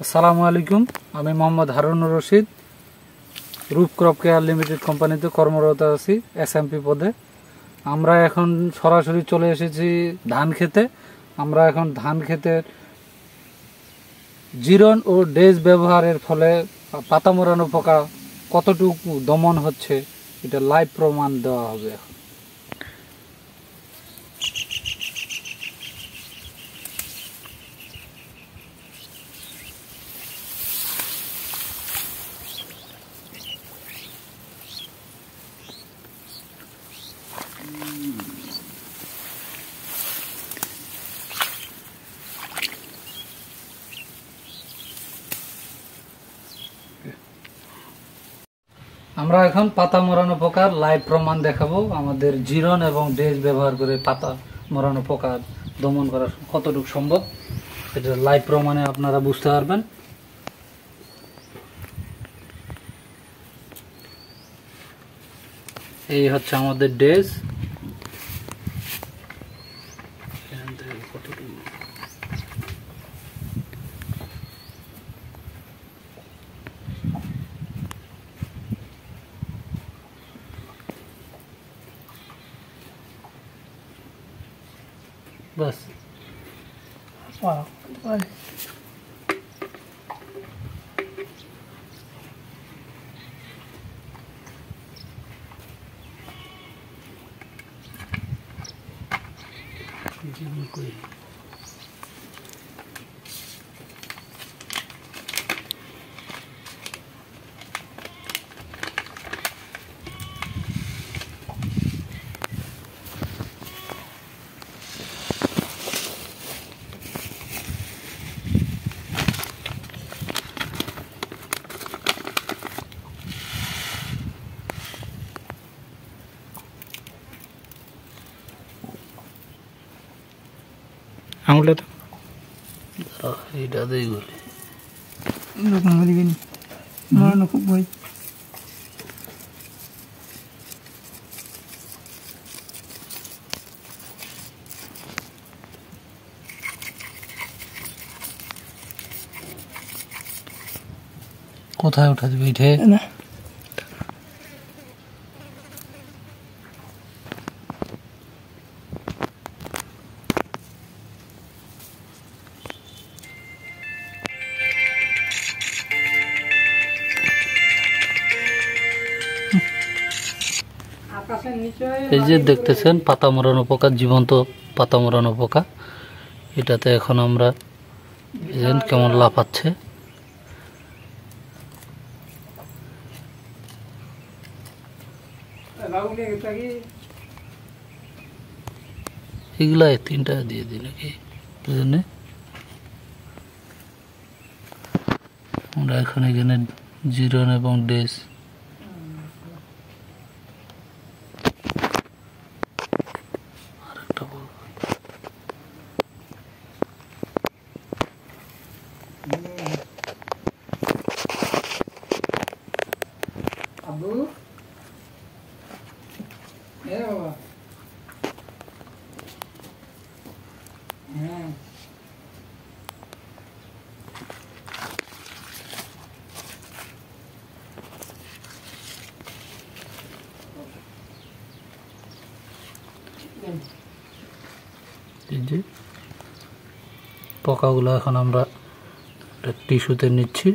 আসসালামু আলাইকুম। আমি মোহাম্মদ হারুনুর রশিদ, রূপ ক্রপ কেয়ার লিমিটেড কোম্পানিতে কর্মরত আছি এসএমপি পদে। আমরা এখন সরাসরি চলে এসেছি ধান খেতে। আমরা এখন ধান ক্ষেতের জিরন ও ডেজ ব্যবহারের ফলে পাতা মোড়ানো পোকা কতটুকু দমন হচ্ছে এটা লাইভ প্রমাণ দেওয়া হবে এখন। আমরা এখন পাতা মোড়ানো পোকার লাইভ প্রমাণ দেখাবো। আমাদের জিরন এবং ডেজ ব্যবহার করে পাতা মোড়ানো পোকা দমন করা কতটুকু সম্ভব এটা লাইভ প্রমাণে আপনারা বুঝতে পারবেন। এই হচ্ছে আমাদের ডেজ। बस कोई আঙুলে তো এটা দেই বলে লোক মারি গনি মারানো খুব ভয়। কোথায় উঠা দিবি এটা না এই যে দেখতেছেন পাতা মোড়ানো পোকা, জীবন্ত পাতা মোড়ানো পোকা। এটাতে এখন আমরা কেমন লাফাচ্ছে। এগুলা তিনটা দিয়ে দিই নাকি বুঝলেন। আমরা এখন এখানে জিরন এবং ডেজ পোকাগুলো এখন আমরা টিস্যুতে নিচ্ছি।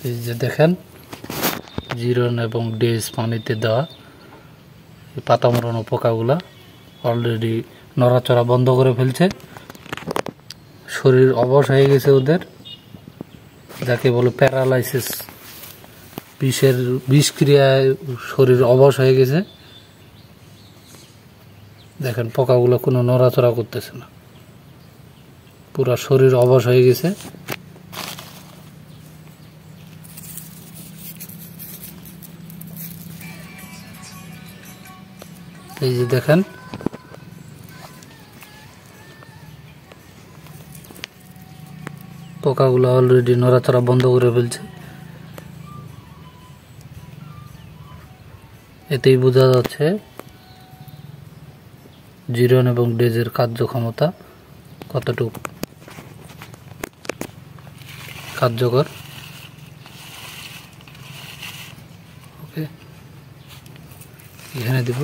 এই যে দেখেন জিরন এবং ডেজ পানিতে দেওয়া পাতা মোড়ানো পোকাগুলা অলরেডি নড়াচড়া বন্ধ করে ফেলছে। শরীর অবশ হয়ে গেছে ওদের, যাকে বলে প্যারালাইসিস, বিষক্রিয়ায় শরীর অবশ হয়ে গেছে। দেখেন পোকাগুলো কোনো নড়াচড়া করতেছে না, পুরা শরীর অবশ হয়ে গেছে। এই যে দেখেন পোকাগুলো অলরেডি নড়াচড়া বন্ধ করে ফেলছে। এতেই বোঝা যাচ্ছে জিরন এবং ডেজের কার্যক্ষমতা কতটুকু কার্যকর। ওকে, এখানে দিব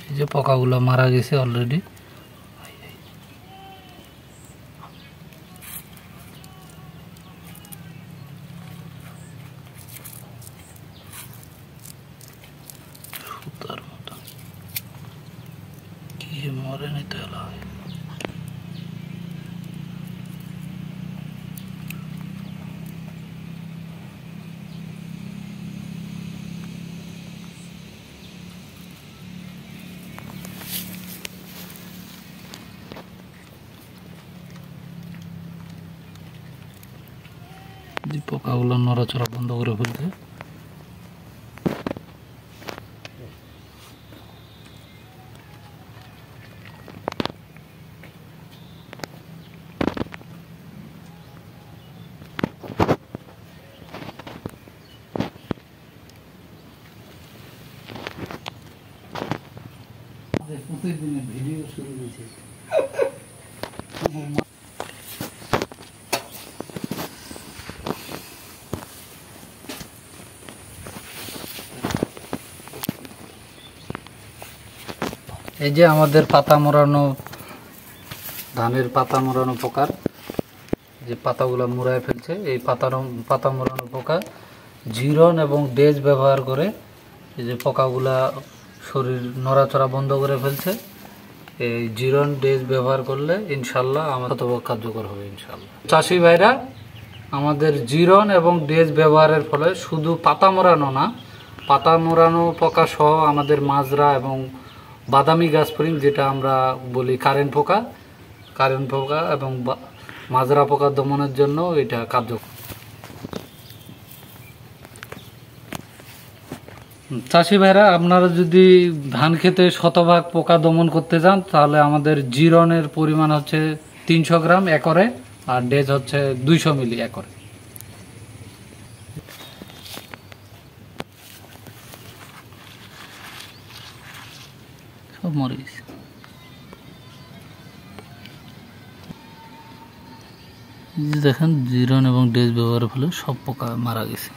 এই যে পোকাগুলো মারা গেছে অলরেডি। সুতার মতো কি মরে নিতে হলো। যে পোকাগুলো নড়াচড়া বন্ধ করে ফেলছে। প্রতিদিনের ভিডিও শুরু হয়েছে। এই যে আমাদের পাতা মোড়ানো ধানের পাতা মোড়ানো পোকার যে পাতাগুলো মুড়ায় ফেলছে, এই পাতা মোড়ানো পোকা জিরন এবং ডেজ ব্যবহার করে এই যে পোকাগুলা শরীর নড়াচড়া বন্ধ করে ফেলছে। এই জিরন ডেজ ব্যবহার করলে ইনশাল্লাহ আমাদের কার্যকর হবে ইনশাল্লাহ। চাষি ভাইরা, আমাদের জিরন এবং ডেজ ব্যবহারের ফলে শুধু পাতা মোড়ানো না, পাতা মোড়ানো পোকা সহ আমাদের মাজরা এবং বাদামি গাছফড়িং যেটা আমরা বলি কারেন্ট পোকা এবং মাজরা পোকা দমনের জন্য এটা কার্যকর। চাষি ভাইরা, আপনারা যদি ধান খেতে শতভাগ পোকা দমন করতে চান তাহলে আমাদের জিরনের পরিমাণ হচ্ছে 300 গ্রাম একরে, আর ডেজ হচ্ছে 200 মিলি একরে। সব মরে গেছে। দেখেন জিরন এবং ডেজ ব্যবহারের ফলে সব পোকা মারা গেছে।